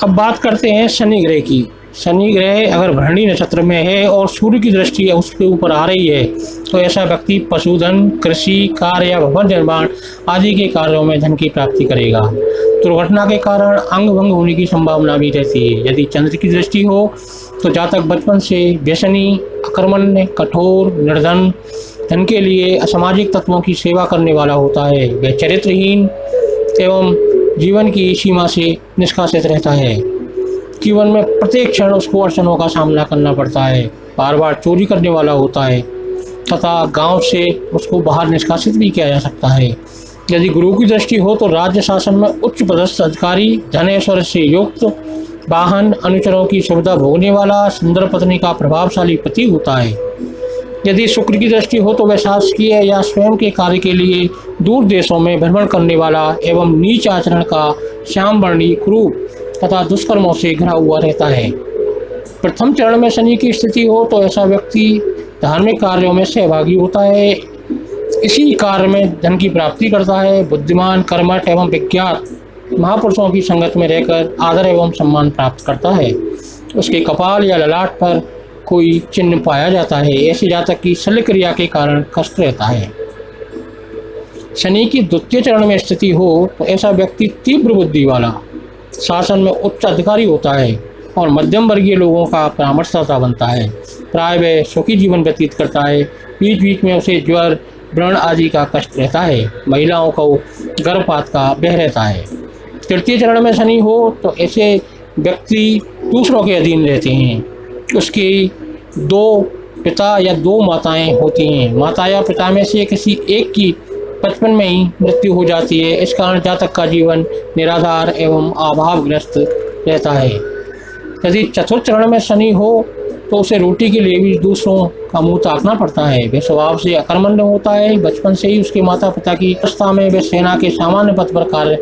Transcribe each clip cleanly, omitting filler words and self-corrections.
अब बात करते हैं शनि ग्रह की। शनि ग्रह अगर भरणी नक्षत्र में है और सूर्य की दृष्टि उसके ऊपर आ रही है तो ऐसा व्यक्ति पशुधन, कृषि कार्य या भवन निर्माण आदि के कार्यों में धन की प्राप्ति करेगा। दुर्घटना के कारण अंग भंग होने की संभावना भी रहती है। यदि चंद्र की दृष्टि हो तो जातक बचपन से व्यसनी, अकर्मण्य, कठोर, निर्धन, धन के लिए असामाजिक तत्वों की सेवा करने वाला होता है। वह चरित्रहीन एवं जीवन की सीमा से निष्कासित रहता है। जीवन में प्रत्येक क्षण उसको अड़चनों का सामना करना पड़ता है। बार बार चोरी करने वाला होता है तथा गांव से उसको बाहर निष्कासित भी किया जा सकता है। यदि गुरु की दृष्टि हो तो राज्य शासन में उच्च पदस्थ अधिकारी, धन ऐश्वर्य से युक्त, वाहन, अनुचरों की सुविधा भोगने वाला, सुंदर पत्नी का प्रभावशाली पति होता है। यदि शुक्र की दृष्टि हो तो वह शासकीय या स्वयं के कार्य के लिए दूर देशों में भ्रमण करने वाला एवं नीच आचरण का, श्याम वर्णी, क्रूर तथा दुष्कर्मों से घिरा हुआ रहता है। प्रथम चरण में शनि की स्थिति हो तो ऐसा व्यक्ति धार्मिक कार्यों में सहभागी होता है। इसी कार्य में धन की प्राप्ति करता है। बुद्धिमान, कर्मठ एवं विज्ञात महापुरुषों की संगत में रहकर आदर एवं सम्मान प्राप्त करता है। उसके कपाल या ललाट पर कोई चिन्ह पाया जाता है। ऐसे जातक की शल्य क्रिया के कारण कष्ट रहता है। शनि की द्वितीय चरण में स्थिति हो तो ऐसा व्यक्ति तीव्र बुद्धि वाला, शासन में उच्च अधिकारी होता है और मध्यम वर्गीय लोगों का परामर्शदाता बनता है। प्राय वह सुखी जीवन व्यतीत करता है। बीच बीच में उसे ज्वर, व्रण आदि का कष्ट रहता है। महिलाओं को गर्भपात का भय रहता है। तृतीय चरण में शनि हो तो ऐसे व्यक्ति दूसरों के अधीन रहते हैं। उसकी दो पिता या दो माताएं होती हैं। माता या पिता में से किसी एक की बचपन में ही मृत्यु हो जाती है। इस कारण जातक का जीवन निराधार एवं अभावग्रस्त रहता है। यदि चतुर्थ चरण में शनि हो तो उसे रोटी के लिए भी दूसरों का मुंह ताकना पड़ता है। वह स्वभाव से अकर्मण्य होता है। बचपन से ही उसके माता पिता की अवस्था में वह सेना के सामान्य पद पर कार्य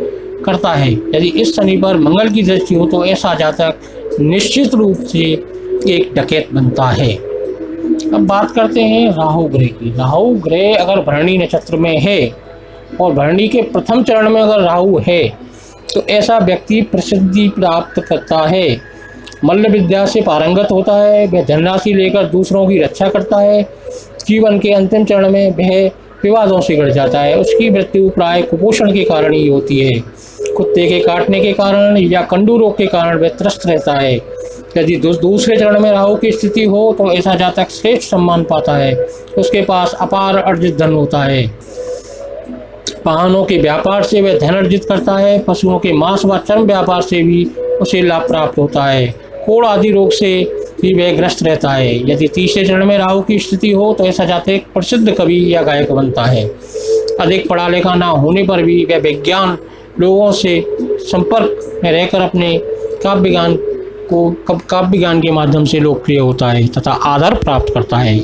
करता है। यदि इस शनि पर मंगल की दृष्टि हो तो ऐसा जातक निश्चित रूप से एक डकैत बनता है। अब बात करते हैं राहु ग्रह की। राहु ग्रह अगर भरणी नक्षत्र में है और भरणी के प्रथम चरण में अगर राहु है तो ऐसा व्यक्ति प्रसिद्धि प्राप्त करता है। मल्ल विद्या से पारंगत होता है। वह धनराशि लेकर दूसरों की रक्षा करता है। जीवन के अंतिम चरण में वह विवादों से घिर जाता है। उसकी मृत्यु प्राय कुपोषण के कारण ही होती है। कुत्ते के काटने के कारण या कंडू रोग के कारण वह त्रस्त रहता है। यदि दूसरे चरण में राहु की स्थिति हो तो ऐसा जातक श्रेष्ठ सम्मान पाता है। उसके पास अपार अर्जित धन होता है। वाहनों के व्यापार से वह धन अर्जित करता है। पशुओं के मांस व चर्म व्यापार से भी उसे लाभ प्राप्त होता है। कोढ़ आदि रोग से भी वह ग्रस्त रहता है। यदि तीसरे चरण में राहु की स्थिति हो तो ऐसा जातक प्रसिद्ध कवि या गायक बनता है। अधिक पढ़ा लिखा ना होने पर भी वह विज्ञान लोगों से संपर्क में रहकर अपने काव्य ज्ञान के माध्यम से लोकप्रिय होता है तथा आदर प्राप्त करता है।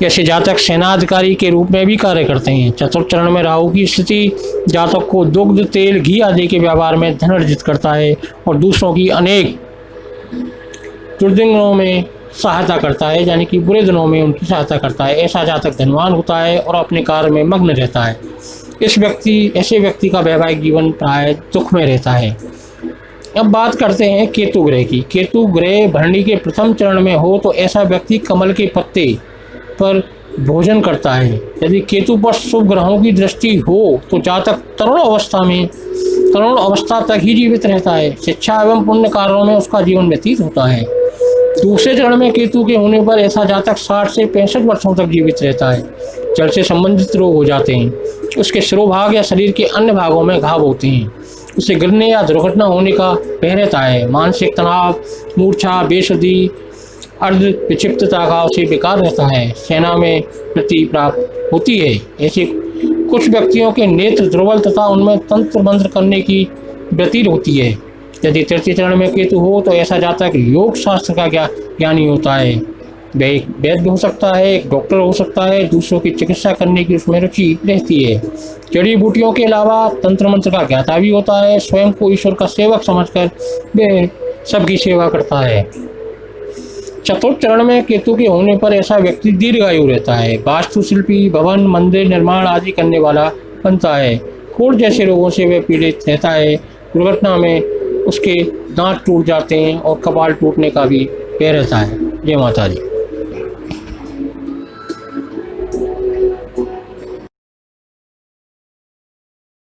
ऐसे जातक सेनाधिकारी के रूप में भी कार्य करते हैं। चतुर्थ चरण में राहु की स्थिति जातक को दुग्ध, तेल, घी आदि के व्यापार में धन अर्जित करता है और दूसरों की अनेक दुर्दिनों में सहायता करता है, यानी कि बुरे दिनों में उनकी सहायता करता है। ऐसा जातक धनवान होता है और अपने कार्य में मग्न रहता है। ऐसे व्यक्ति का वैवाहिक जीवन प्राय दुख में रहता है। अब बात करते हैं केतु ग्रह की। केतु ग्रह भरणी के प्रथम चरण में हो तो ऐसा व्यक्ति कमल के पत्ते पर भोजन करता है। यदि केतु पर शुभ ग्रहों की दृष्टि हो तो जातक तरुण अवस्था तक ही जीवित रहता है। शिक्षा एवं पुण्य कार्यों में उसका जीवन व्यतीत होता है। दूसरे चरण में केतु के होने पर ऐसा जातक 60 से 65 वर्षों तक जीवित रहता है। जल से संबंधित रोग हो जाते हैं। उसके सिरोभाग या शरीर के अन्य भागों में घाव होते हैं। उसे गिरने या दुर्घटना होने का भय रहता है। मानसिक तनाव, मूर्छा, बेसुधी, अर्ध विक्षिप्तता का उसे विकार रहता है। सेना में वृत्ति प्राप्त होती है। ऐसे कुछ व्यक्तियों के नेत्र दुर्बल तथा उनमें तंत्र मंत्र करने की वृत्ति होती है। यदि तृतीय चरण में केतु हो तो ऐसा जातक योग शास्त्र का ज्ञानी होता है। वह एक वैद्य हो सकता है, एक डॉक्टर हो सकता है। दूसरों की चिकित्सा करने की उसमें रुचि रहती है। जड़ी बूटियों के अलावा तंत्र मंत्र का ज्ञाता भी होता है। स्वयं को ईश्वर का सेवक समझकर वह सबकी सेवा करता है। चतुर्थ चरण में केतु के होने पर ऐसा व्यक्ति दीर्घायु रहता है। वास्तुशिल्पी, भवन, मंदिर निर्माण आदि करने वाला बनता है। कोढ़ जैसे रोगों से वह पीड़ित रहता है। दुर्घटना में उसके दांत टूट जाते हैं और कपाल टूटने का भी भय रहता है। जय माता दी।